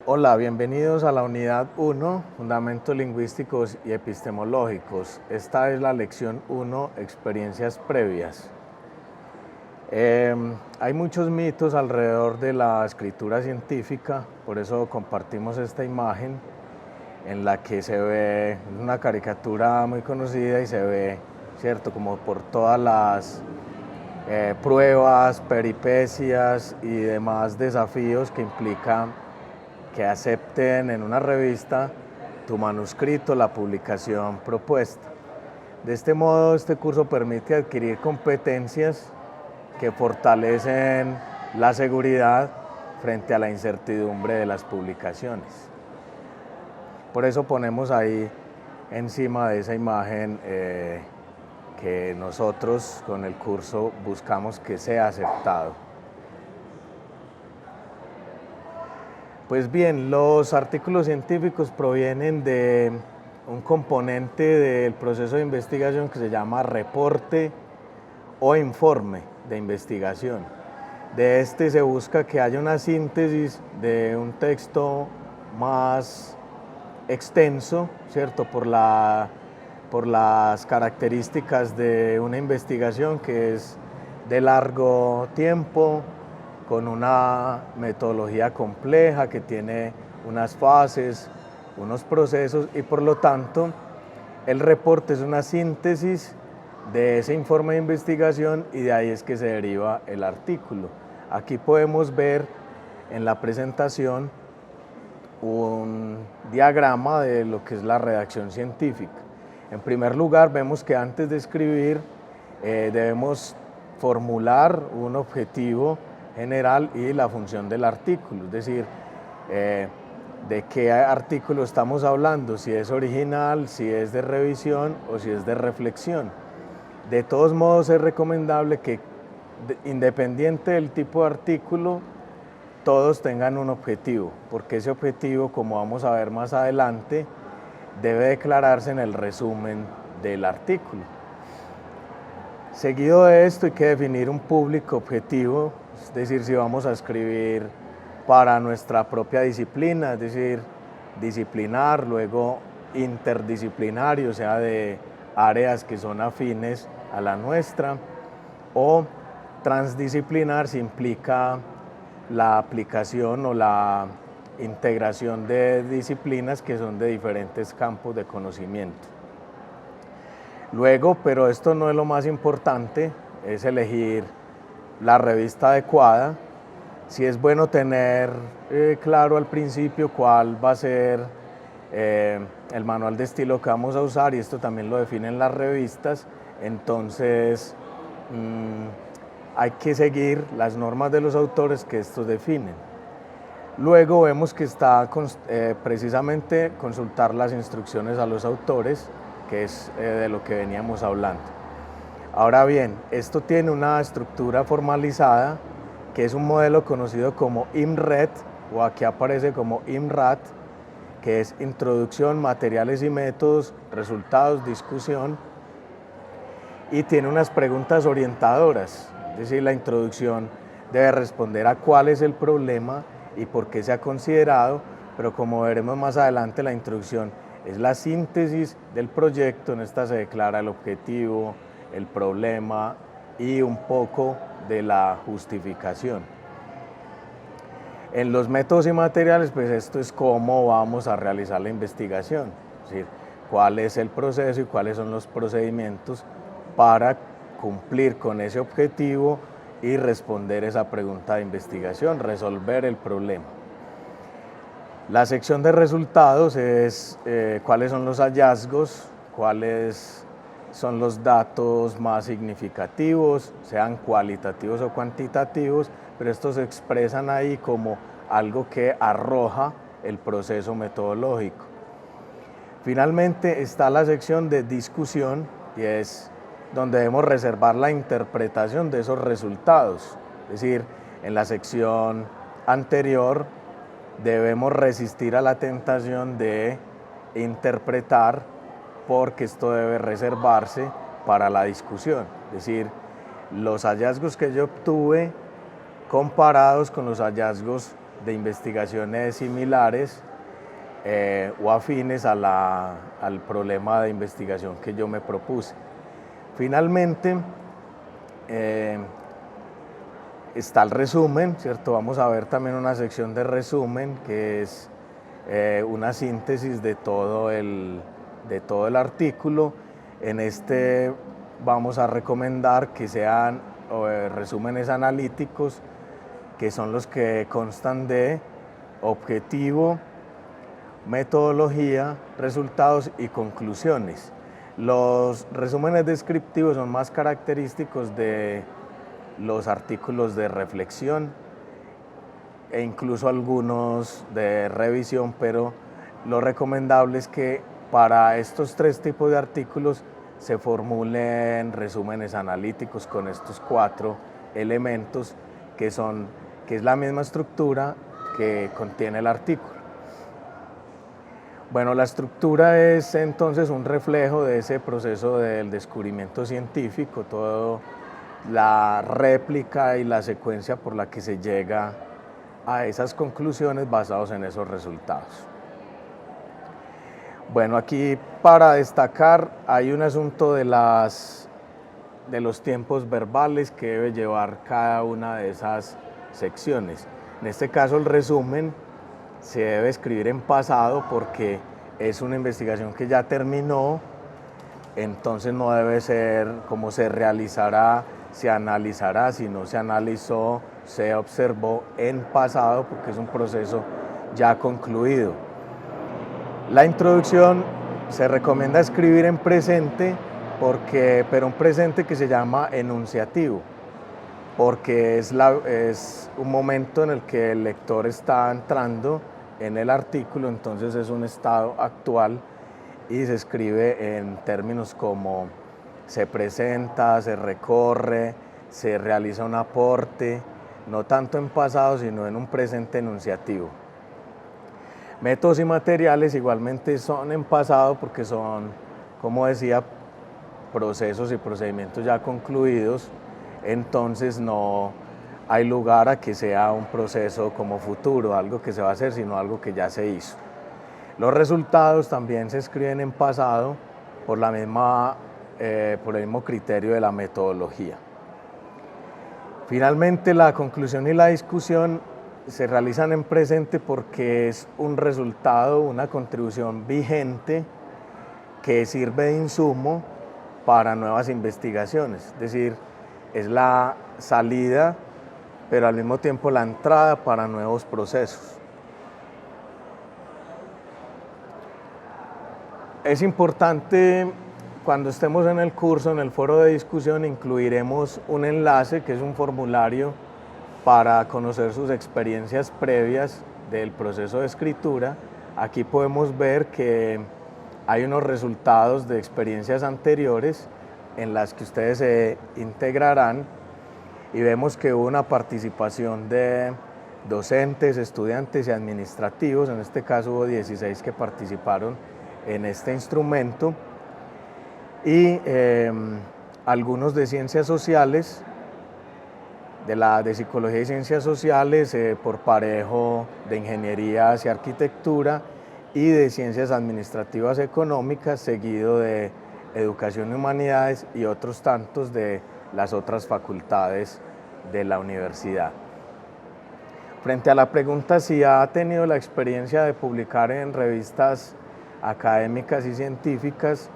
Hola, bienvenidos a la unidad 1, Fundamentos Lingüísticos y Epistemológicos. Esta es la lección 1, Experiencias Previas. Hay muchos mitos alrededor de la escritura científica, por eso compartimos esta imagen en la que se ve una caricatura muy conocida y se ve, ¿cierto?, como por todas las pruebas, peripecias y demás desafíos que implica que acepten en una revista tu manuscrito, la publicación propuesta. De este modo, este curso permite adquirir competencias que fortalecen la seguridad frente a la incertidumbre de las publicaciones. Por eso ponemos ahí encima de esa imagen que nosotros con el curso buscamos que sea aceptado. Pues bien, los artículos científicos provienen de un componente del proceso de investigación que se llama reporte o informe de investigación. De este se busca que haya una síntesis de un texto más extenso, ¿cierto? Por las características de una investigación que es de largo tiempo, con una metodología compleja que tiene unas fases, unos procesos y por lo tanto el reporte es una síntesis de ese informe de investigación y de ahí es que se deriva el artículo. Aquí podemos ver en la presentación un diagrama de lo que es la redacción científica. En primer lugar, vemos que antes de escribir debemos formular un objetivo general y la función del artículo, es decir, de qué artículo estamos hablando, si es original, si es de revisión o si es de reflexión. De todos modos es recomendable que independiente del tipo de artículo, todos tengan un objetivo, porque ese objetivo, como vamos a ver más adelante, debe declararse en el resumen del artículo. Seguido de esto hay que definir un público objetivo, es decir, si vamos a escribir para nuestra propia disciplina, es decir, disciplinar, luego interdisciplinario, o sea, de áreas que son afines a la nuestra, o transdisciplinar si implica la aplicación o la integración de disciplinas que son de diferentes campos de conocimiento. Luego, pero esto no es lo más importante, es elegir la revista adecuada. Sí es bueno tener claro al principio cuál va a ser el manual de estilo que vamos a usar, y esto también lo definen las revistas. Entonces hay que seguir las normas de los autores que estos definen. Luego vemos que está precisamente consultar las instrucciones a los autores, que es de lo que veníamos hablando. Ahora bien, esto tiene una estructura formalizada, que es un modelo conocido como IMRET, o aquí aparece como IMRAT, que es introducción, materiales y métodos, resultados, discusión, y tiene unas preguntas orientadoras, es decir, la introducción debe responder a cuál es el problema y por qué se ha considerado, pero como veremos más adelante, la introducción es la síntesis del proyecto. En esta se declara el objetivo, el problema y un poco de la justificación. En los métodos y materiales, pues esto es cómo vamos a realizar la investigación, es decir, cuál es el proceso y cuáles son los procedimientos para cumplir con ese objetivo y responder esa pregunta de investigación, resolver el problema. La sección de resultados es cuáles son los hallazgos, cuáles son los datos más significativos, sean cualitativos o cuantitativos, pero estos se expresan ahí como algo que arroja el proceso metodológico. Finalmente está la sección de discusión, y es donde debemos reservar la interpretación de esos resultados. Es decir, en la sección anterior debemos resistir a la tentación de interpretar, porque esto debe reservarse para la discusión. Es decir, los hallazgos que yo obtuve comparados con los hallazgos de investigaciones similares o afines al problema de investigación que yo me propuse. Finalmente, está el resumen, ¿cierto? Vamos a ver también una sección de resumen, que es una síntesis de todo el artículo. En este vamos a recomendar que sean resúmenes analíticos, que son los que constan de objetivo, metodología, resultados y conclusiones. Los resúmenes descriptivos son más característicos de los artículos de reflexión e incluso algunos de revisión, pero lo recomendable es que para estos tres tipos de artículos se formulen resúmenes analíticos con estos 4 elementos que es la misma estructura que contiene el artículo. Bueno, la estructura es entonces un reflejo de ese proceso del descubrimiento científico, toda la réplica y la secuencia por la que se llega a esas conclusiones basadas en esos resultados. Bueno, aquí para destacar hay un asunto de los tiempos verbales que debe llevar cada una de esas secciones. En este caso el resumen se debe escribir en pasado porque es una investigación que ya terminó, entonces no debe ser como se realizará, se analizará, si no se analizó, se observó en pasado porque es un proceso ya concluido. La introducción se recomienda escribir en presente, pero un presente que se llama enunciativo, porque es un momento en el que el lector está entrando en el artículo, entonces es un estado actual y se escribe en términos como se presenta, se recorre, se realiza un aporte, no tanto en pasado, sino en un presente enunciativo. Métodos y materiales igualmente son en pasado porque son, como decía, procesos y procedimientos ya concluidos, entonces no hay lugar a que sea un proceso como futuro, algo que se va a hacer, sino algo que ya se hizo. Los resultados también se escriben en pasado por el mismo criterio de la metodología. Finalmente, la conclusión y la discusión se realizan en presente porque es un resultado, una contribución vigente que sirve de insumo para nuevas investigaciones, es decir, es la salida, pero al mismo tiempo la entrada para nuevos procesos. Es importante, cuando estemos en el curso, en el foro de discusión, incluiremos un enlace que es un formulario para conocer sus experiencias previas del proceso de escritura. Aquí podemos ver que hay unos resultados de experiencias anteriores en las que ustedes se integrarán y vemos que hubo una participación de docentes, estudiantes y administrativos. En este caso hubo 16 que participaron en este instrumento y algunos de ciencias sociales, de psicología y ciencias sociales, por parejo de ingenierías y arquitectura, y de ciencias administrativas económicas, seguido de educación y humanidades y otros tantos de las otras facultades de la universidad. Frente a la pregunta si ha tenido la experiencia de publicar en revistas académicas y científicas,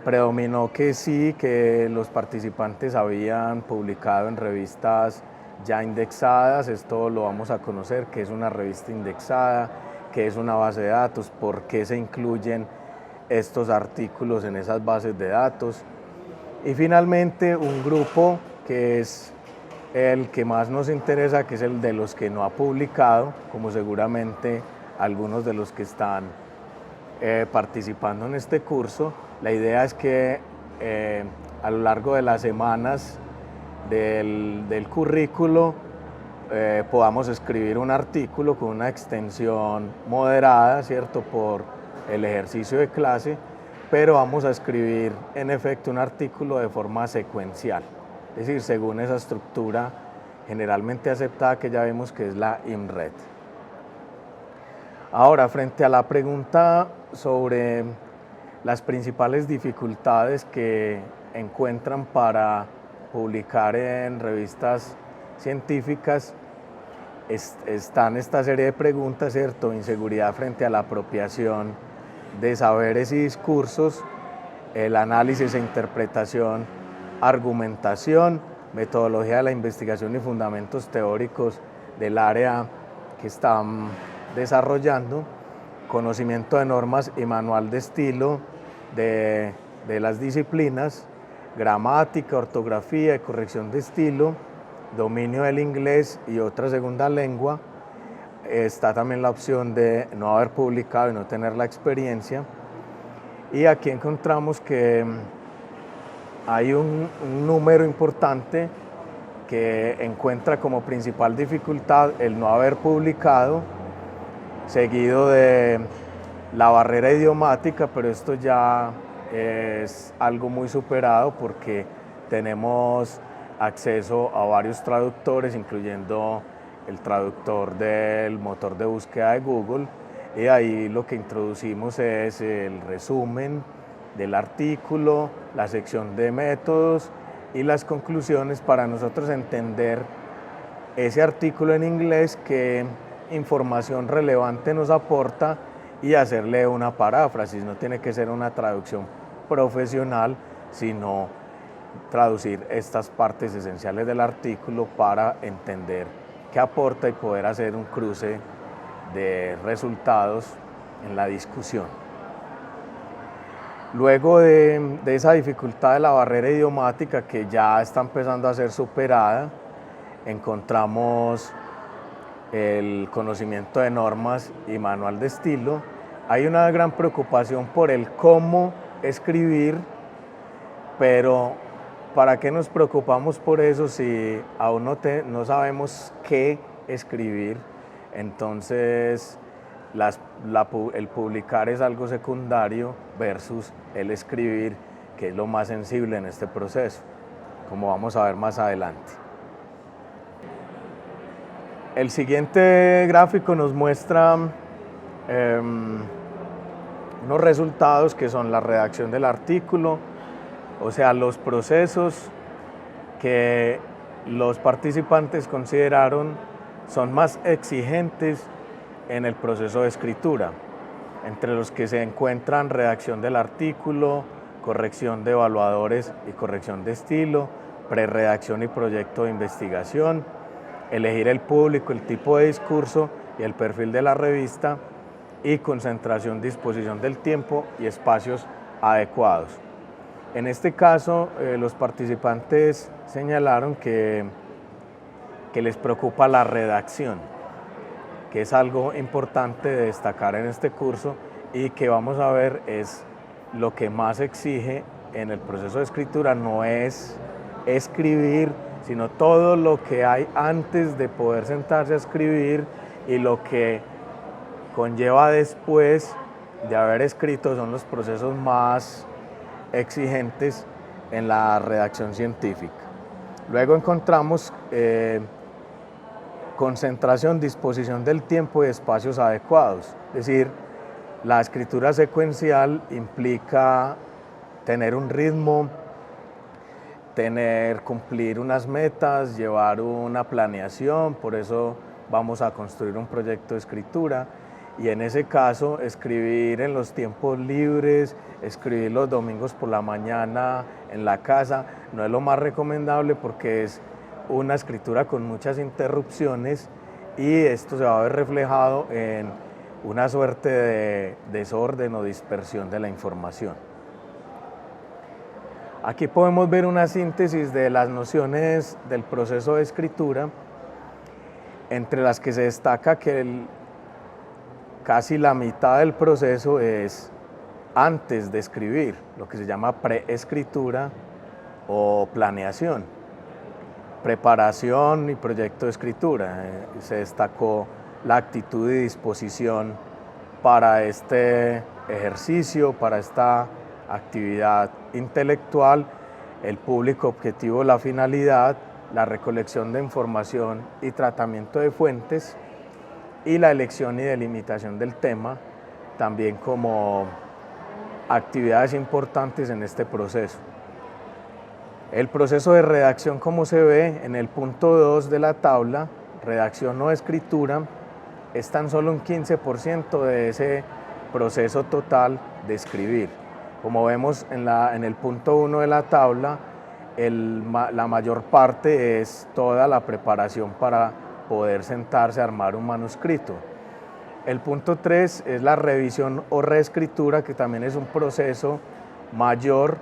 predominó que sí, que los participantes habían publicado en revistas ya indexadas. Esto lo vamos a conocer, qué es una revista indexada, qué es una base de datos, por qué se incluyen estos artículos en esas bases de datos. Y finalmente un grupo que es el que más nos interesa, que es el de los que no ha publicado, como seguramente algunos de los que están participando en este curso. La idea es que a lo largo de las semanas del currículo podamos escribir un artículo con una extensión moderada, ¿cierto?, por el ejercicio de clase, pero vamos a escribir en efecto un artículo de forma secuencial, es decir, según esa estructura generalmente aceptada, que ya vemos que es la INRED. Ahora, frente a la pregunta sobre las principales dificultades que encuentran para publicar en revistas científicas, están esta serie de preguntas, ¿cierto? Inseguridad frente a la apropiación de saberes y discursos, el análisis e interpretación, argumentación, metodología de la investigación y fundamentos teóricos del área que están desarrollando, conocimiento de normas y manual de estilo de las disciplinas, gramática, ortografía y corrección de estilo, dominio del inglés y otra segunda lengua. Está también la opción de no haber publicado y no tener la experiencia. Y aquí encontramos que hay un número importante que encuentra como principal dificultad el no haber publicado, seguido de la barrera idiomática, pero esto ya es algo muy superado porque tenemos acceso a varios traductores, incluyendo el traductor del motor de búsqueda de Google, y ahí lo que introducimos es el resumen del artículo, la sección de métodos y las conclusiones para nosotros entender ese artículo en inglés, qué información relevante nos aporta, y hacerle una paráfrasis. No tiene que ser una traducción profesional, sino traducir estas partes esenciales del artículo para entender qué aporta y poder hacer un cruce de resultados en la discusión. Luego de esa dificultad de la barrera idiomática, que ya está empezando a ser superada, encontramos el conocimiento de normas y manual de estilo. Hay una gran preocupación por el cómo escribir, pero ¿para qué nos preocupamos por eso si aún no sabemos qué escribir? Entonces, el publicar es algo secundario versus el escribir, que es lo más sensible en este proceso, como vamos a ver más adelante. El siguiente gráfico nos muestra unos resultados que son la redacción del artículo, o sea, los procesos que los participantes consideraron son más exigentes en el proceso de escritura, entre los que se encuentran redacción del artículo, corrección de evaluadores y corrección de estilo, prerredacción y proyecto de investigación, elegir el público, el tipo de discurso y el perfil de la revista, y concentración, disposición del tiempo y espacios adecuados. En este caso, los participantes señalaron que les preocupa la redacción, que es algo importante de destacar en este curso y que vamos a ver es lo que más exige en el proceso de escritura. No es escribir, sino todo lo que hay antes de poder sentarse a escribir, y lo que conlleva después de haber escrito son los procesos más exigentes en la redacción científica. Luego encontramos concentración, disposición del tiempo y espacios adecuados. Es decir, la escritura secuencial implica tener un ritmo, cumplir unas metas, llevar una planeación. Por eso vamos a construir un proyecto de escritura, y en ese caso escribir en los tiempos libres, escribir los domingos por la mañana en la casa, no es lo más recomendable porque es una escritura con muchas interrupciones, y esto se va a ver reflejado en una suerte de desorden o dispersión de la información. Aquí podemos ver una síntesis de las nociones del proceso de escritura, entre las que se destaca que casi la mitad del proceso es antes de escribir, lo que se llama preescritura o planeación. Preparación y proyecto de escritura. Se destacó la actitud y disposición para este ejercicio, para esta actividad intelectual, el público objetivo, la finalidad, la recolección de información y tratamiento de fuentes, y la elección y delimitación del tema, también como actividades importantes en este proceso. El proceso de redacción, como se ve en el punto 2 de la tabla, redacción o escritura, es tan solo un 15% de ese proceso total de escribir. Como vemos en el punto 1 de la tabla, la mayor parte es toda la preparación para poder sentarse a armar un manuscrito. El punto 3 es la revisión o reescritura, que también es un proceso mayor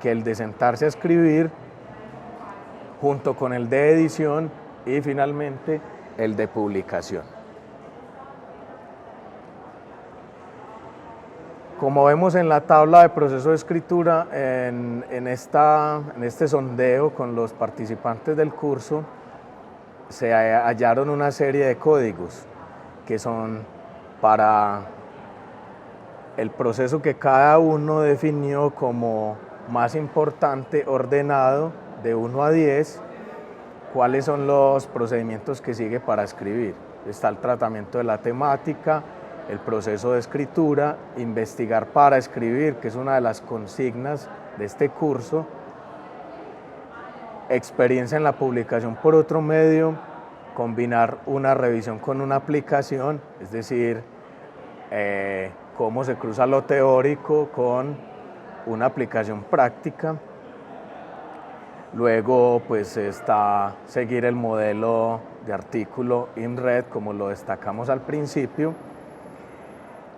que el de sentarse a escribir, junto con el de edición y finalmente el de publicación. Como vemos en la tabla de proceso de escritura, en este sondeo con los participantes del curso, se hallaron una serie de códigos que son para el proceso que cada uno definió como más importante, ordenado de 1 a 10, cuáles son los procedimientos que sigue para escribir. Está el tratamiento de la temática, el proceso de escritura, investigar para escribir, que es una de las consignas de este curso, experiencia en la publicación por otro medio, combinar una revisión con una aplicación, es decir, cómo se cruza lo teórico con una aplicación práctica. Luego pues está seguir el modelo de artículo INRED, como lo destacamos al principio,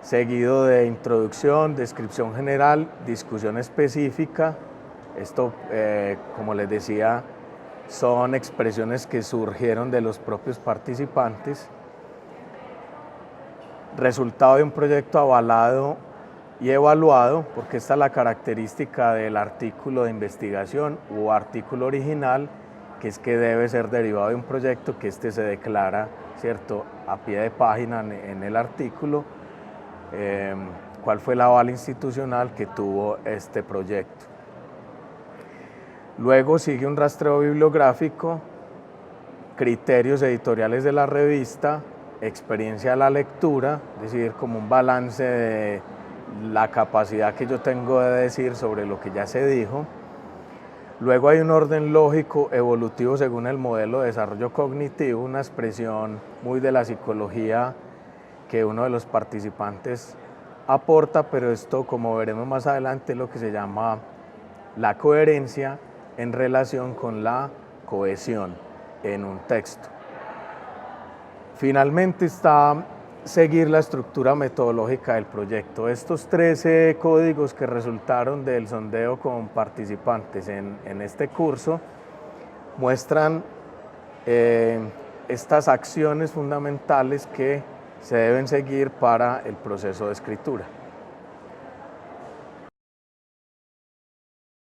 seguido de introducción, descripción general, discusión específica. Esto, como les decía, son expresiones que surgieron de los propios participantes. Resultado de un proyecto avalado y evaluado, porque esta es la característica del artículo de investigación o artículo original, que es que debe ser derivado de un proyecto, que este se declara, ¿cierto?, a pie de página en el artículo, cuál fue el aval institucional que tuvo este proyecto. Luego sigue un rastreo bibliográfico, criterios editoriales de la revista, experiencia de la lectura, es decir, como un balance de la capacidad que yo tengo de decir sobre lo que ya se dijo. Luego hay un orden lógico evolutivo según el modelo de desarrollo cognitivo, una expresión muy de la psicología que uno de los participantes aporta, pero esto, como veremos más adelante, es lo que se llama la coherencia en relación con la cohesión en un texto. Finalmente está seguir la estructura metodológica del proyecto. Estos 13 códigos que resultaron del sondeo con participantes en este curso muestran estas acciones fundamentales que se deben seguir para el proceso de escritura.